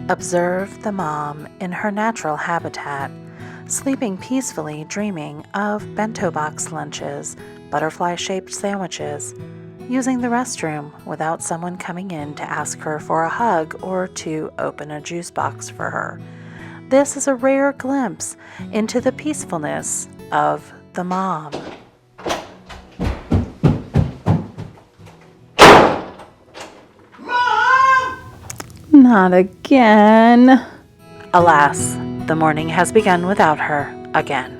Observe the mom in her natural habitat, sleeping peacefully, dreaming of bento box lunches, butterfly-shaped sandwiches, using the restroom without someone coming in to ask her for a hug or to open a juice box for her. This is a rare glimpse into the peacefulness of the mom. Not again. Alas, the morning has begun without her again.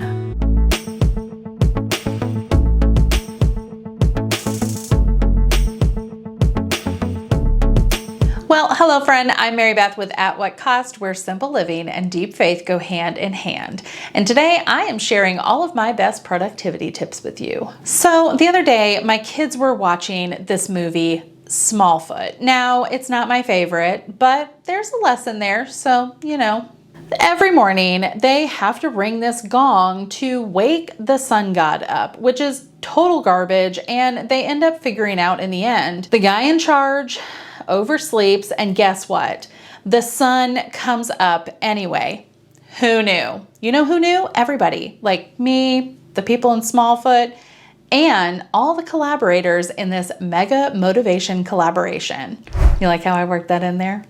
Well, hello friend, I'm Mary Beth with At What Cost, where simple living and deep faith go hand in hand. And today I am sharing all of my best productivity tips with you. So the other day, my kids were watching this movie, Smallfoot. Now, it's not my favorite, but there's a lesson there, so, you know. Every morning, they have to ring this gong to wake the sun god up, which is total garbage, and they end up figuring out in the end, the guy in charge oversleeps, and guess what? The sun comes up anyway. Who knew? You know who knew? Everybody. Like me, the people in Smallfoot, and all the collaborators in this mega motivation collaboration. You like how I worked that in there?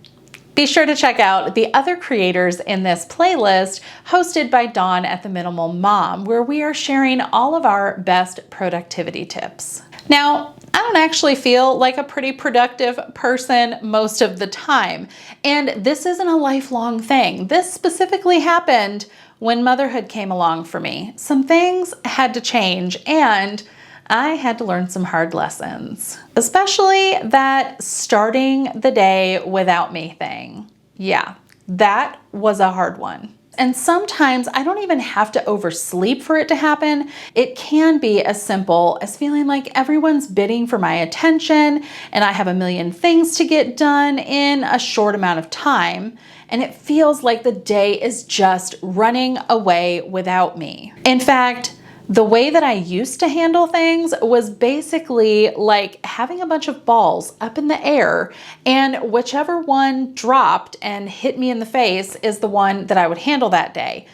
Be sure to check out the other creators in this playlist hosted by Dawn at the Minimal Mom, where we are sharing all of our best productivity tips. Now, I don't actually feel like a pretty productive person most of the time, and this isn't a lifelong thing. This specifically happened when motherhood came along for me. Some things had to change, and I had to learn some hard lessons, especially that starting the day without me thing. Yeah, that was a hard one. And sometimes I don't even have to oversleep for it to happen. It can be as simple as feeling like everyone's bidding for my attention and I have a million things to get done in a short amount of time. And it feels like the day is just running away without me. In fact, the way that I used to handle things was basically like having a bunch of balls up in the air, and whichever one dropped and hit me in the face is the one that I would handle that day.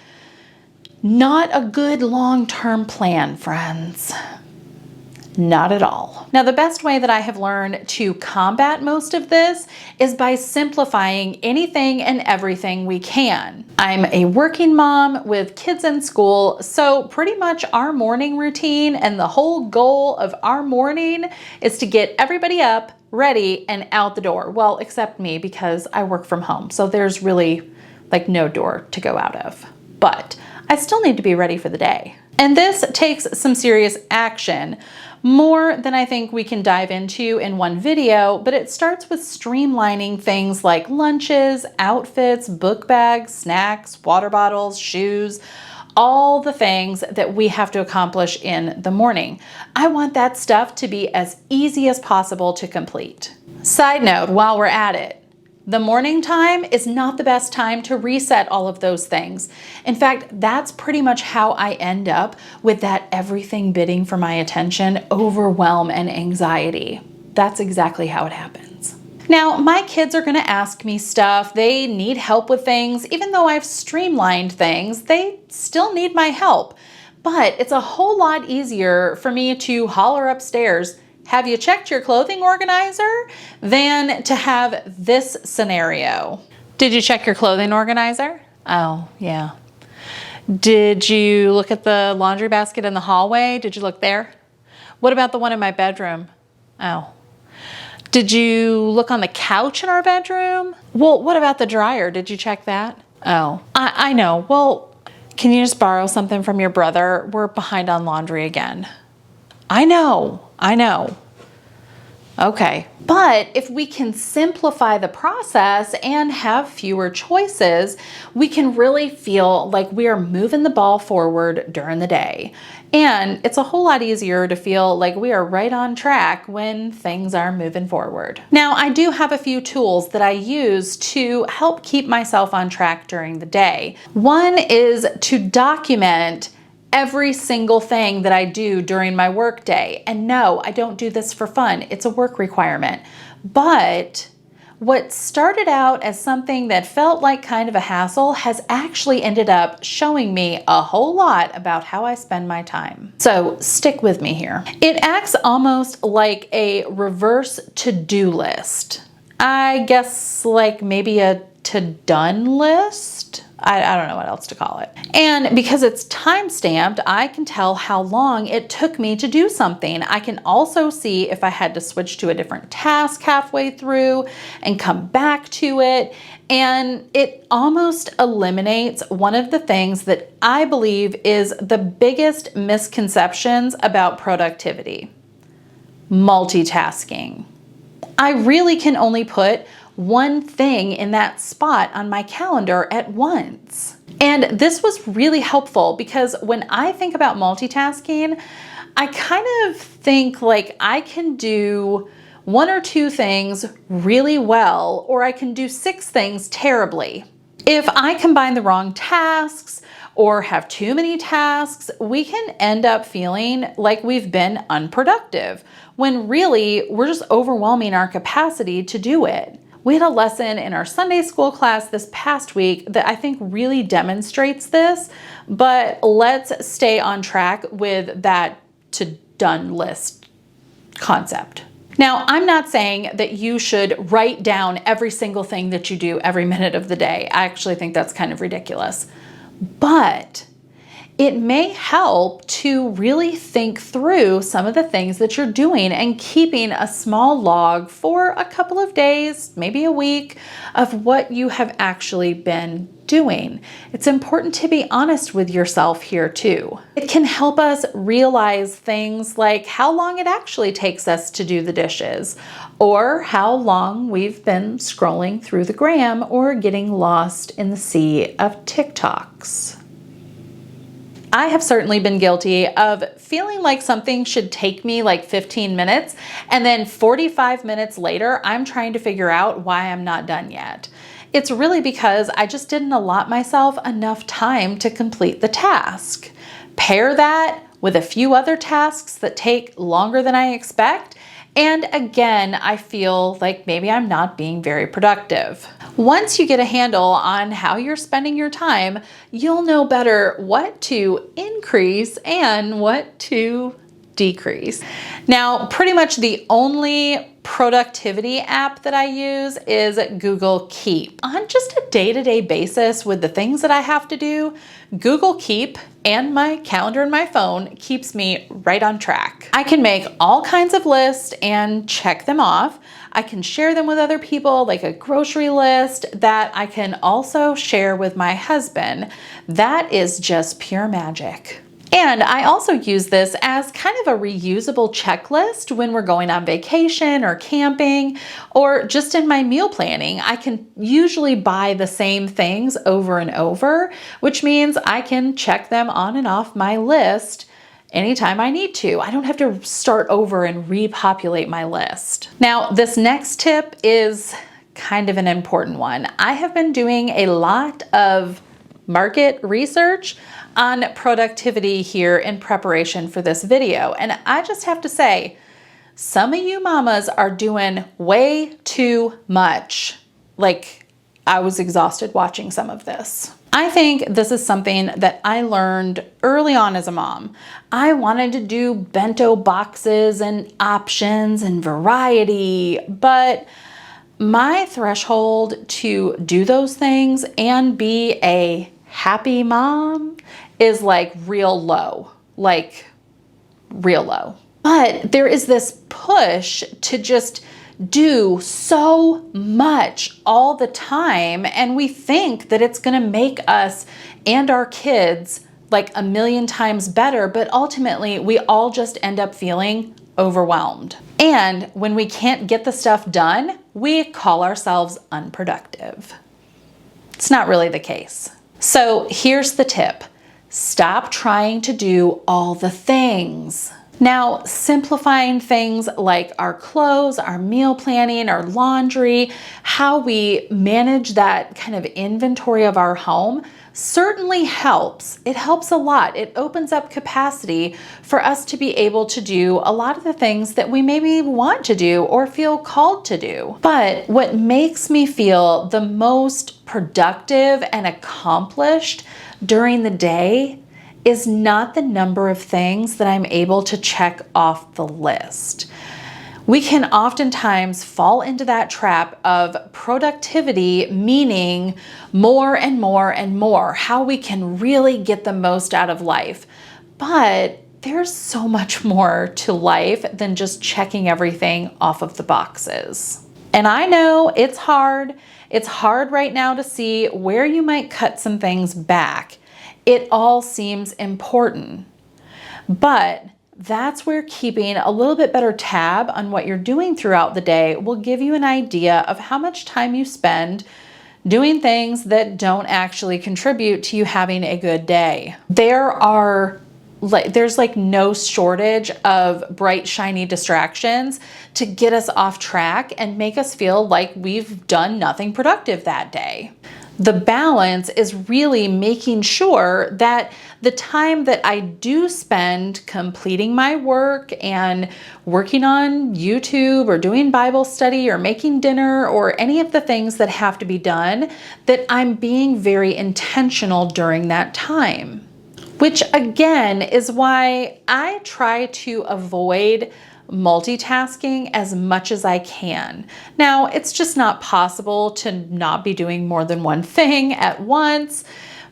Not a good long-term plan, friends. Not at all. Now, the best way that I have learned to combat most of this is by simplifying anything and everything we can. I'm a working mom with kids in school, so pretty much our morning routine and the whole goal of our morning is to get everybody up, ready, and out the door. Well, except me, because I work from home, so there's really like no door to go out of. But I still need to be ready for the day. And this takes some serious action, more than I think we can dive into in one video, but it starts with streamlining things like lunches, outfits, book bags, snacks, water bottles, shoes, all the things that we have to accomplish in the morning. I want that stuff to be as easy as possible to complete. Side note, while we're at it, the morning time is not the best time to reset all of those things. In fact, that's pretty much how I end up with that everything bidding for my attention, overwhelm, and anxiety. That's exactly how it happens. Now, my kids are gonna ask me stuff. They need help with things. Even though I've streamlined things, they still need my help. But it's a whole lot easier for me to holler upstairs, "Have you checked your clothing organizer?" than to have this scenario. Did you check your clothing organizer? Oh, yeah. Did you look at the laundry basket in the hallway? Did you look there? What about the one in my bedroom? Oh. Did you look on the couch in our bedroom? Well, what about the dryer? Did you check that? Oh, I know. Well, can you just borrow something from your brother? We're behind on laundry again. I know. Okay. But if we can simplify the process and have fewer choices, we can really feel like we are moving the ball forward during the day. And it's a whole lot easier to feel like we are right on track when things are moving forward. Now, I do have a few tools that I use to help keep myself on track during the day. One is to document every single thing that I do during my work day. And no, I don't do this for fun. It's a work requirement. But what started out as something that felt like kind of a hassle has actually ended up showing me a whole lot about how I spend my time. So stick with me here. It acts almost like a reverse to-do list. I guess like maybe a to-done list? I don't know what else to call it. And because it's time-stamped, I can tell how long it took me to do something. I can also see if I had to switch to a different task halfway through and come back to it. And it almost eliminates one of the things that I believe is the biggest misconceptions about productivity: multitasking. I really can only put one thing in that spot on my calendar at once. And this was really helpful because when I think about multitasking, I kind of think like I can do one or two things really well, or I can do 6 things terribly. If I combine the wrong tasks or have too many tasks, we can end up feeling like we've been unproductive when really we're just overwhelming our capacity to do it. We had a lesson in our Sunday school class this past week that I think really demonstrates this, but let's stay on track with that to-done list concept. Now, I'm not saying that you should write down every single thing that you do every minute of the day. I actually think that's kind of ridiculous. But it may help to really think through some of the things that you're doing and keeping a small log for a couple of days, maybe a week, of what you have actually been doing. It's important to be honest with yourself here too. It can help us realize things like how long it actually takes us to do the dishes, or how long we've been scrolling through the gram or getting lost in the sea of TikToks. I have certainly been guilty of feeling like something should take me like 15 minutes, and then 45 minutes later, I'm trying to figure out why I'm not done yet. It's really because I just didn't allot myself enough time to complete the task. Pair that with a few other tasks that take longer than I expect, and again, I feel like maybe I'm not being very productive. Once you get a handle on how you're spending your time, you'll know better what to increase and what to decrease. Now, pretty much the only productivity app that I use is Google Keep. On just a day-to-day basis with the things that I have to do, Google Keep and my calendar in my phone keeps me right on track. I can make all kinds of lists and check them off. I can share them with other people, like a grocery list that I can also share with my husband. That is just pure magic. And I also use this as kind of a reusable checklist when we're going on vacation or camping, or just in my meal planning. I can usually buy the same things over and over, which means I can check them on and off my list anytime I need to. I don't have to start over and repopulate my list. Now, this next tip is kind of an important one. I have been doing a lot of market research on productivity here in preparation for this video. And I just have to say, some of you mamas are doing way too much. Like, I was exhausted watching some of this. I think this is something that I learned early on as a mom. I wanted to do bento boxes and options and variety, but my threshold to do those things and be a happy mom is like real low, like real low. But there is this push to just do so much all the time, and we think that it's gonna make us and our kids like a million times better, but ultimately we all just end up feeling overwhelmed. And when we can't get the stuff done, we call ourselves unproductive. It's not really the case. So here's the tip. Stop trying to do all the things. Now, simplifying things like our clothes, our meal planning, our laundry, how we manage that kind of inventory of our home certainly helps. It helps a lot. It opens up capacity for us to be able to do a lot of the things that we maybe want to do or feel called to do. But what makes me feel the most productive and accomplished during the day is not the number of things that I'm able to check off the list. We can oftentimes fall into that trap of productivity, meaning more and more and more, how we can really get the most out of life. But there's so much more to life than just checking everything off of the boxes. And I know it's hard. It's hard right now to see where you might cut some things back. It all seems important, but that's where keeping a little bit better tab on what you're doing throughout the day will give you an idea of how much time you spend doing things that don't actually contribute to you having a good day. There's like no shortage of bright, shiny distractions to get us off track and make us feel like we've done nothing productive that day. The balance is really making sure that the time that I do spend completing my work and working on YouTube or doing Bible study or making dinner or any of the things that have to be done, that I'm being very intentional during that time. Which again is why I try to avoid multitasking as much as I can. Now, it's just not possible to not be doing more than one thing at once,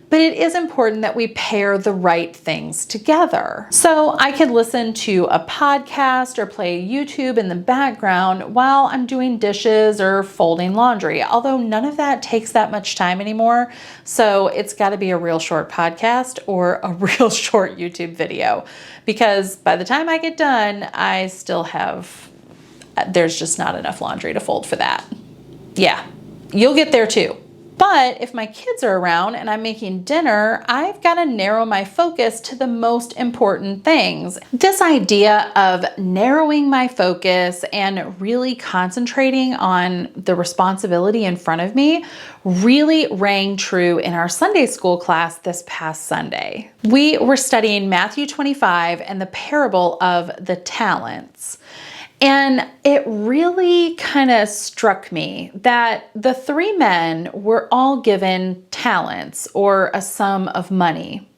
but it is important that we pair the right things together. So I could listen to a podcast or play YouTube in the background while I'm doing dishes or folding laundry, although none of that takes that much time anymore. So it's got to be a real short podcast or a real short YouTube video, because by the time I get done, there's just not enough laundry to fold for that. Yeah, you'll get there too. But if my kids are around and I'm making dinner, I've got to narrow my focus to the most important things. This idea of narrowing my focus and really concentrating on the responsibility in front of me really rang true in our Sunday school class this past Sunday. We were studying Matthew 25 and the parable of the talents. And it really kind of struck me that the three men were all given talents or a sum of money.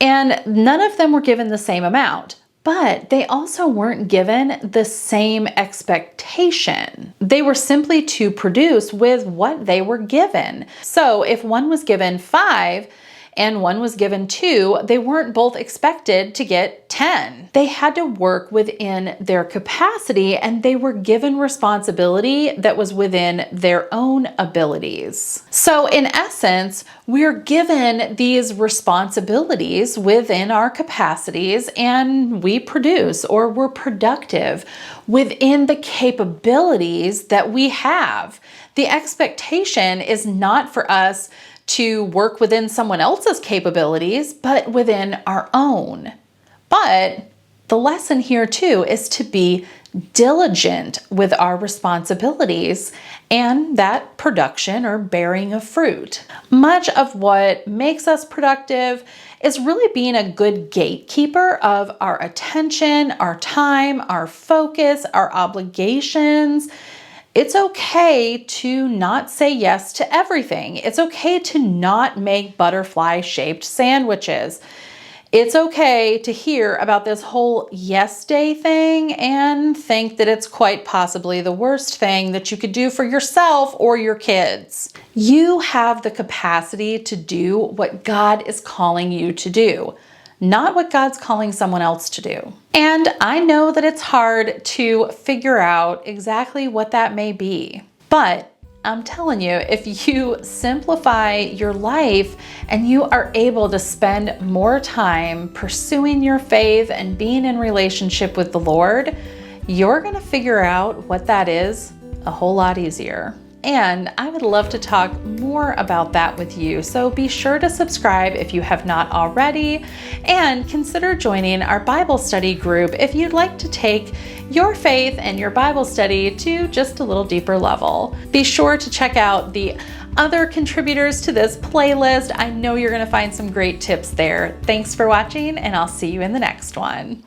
And none of them were given the same amount, but they also weren't given the same expectation. They were simply to produce with what they were given. So if one was given 5, and one was given 2, they weren't both expected to get 10. They had to work within their capacity, and they were given responsibility that was within their own abilities. So in essence, we're given these responsibilities within our capacities, and we produce, or we're productive within the capabilities that we have. The expectation is not for us to work within someone else's capabilities, but within our own. But the lesson here too is to be diligent with our responsibilities and that production or bearing of fruit. Much of what makes us productive is really being a good gatekeeper of our attention, our time, our focus, our obligations. It's okay to not say yes to everything. It's okay to not make butterfly-shaped sandwiches. It's okay to hear about this whole yes day thing and think that it's quite possibly the worst thing that you could do for yourself or your kids. You have the capacity to do what God is calling you to do, not what God's calling someone else to do. And I know that it's hard to figure out exactly what that may be, but I'm telling you, if you simplify your life and you are able to spend more time pursuing your faith and being in relationship with the Lord, you're going to figure out what that is a whole lot easier. and I would love to talk more about that with you. So be sure to subscribe if you have not already, and consider joining our Bible study group if you'd like to take your faith and your Bible study to just a little deeper level. Be sure to check out the other contributors to this playlist. I know you're going to find some great tips there. Thanks for watching, and I'll see you in the next one.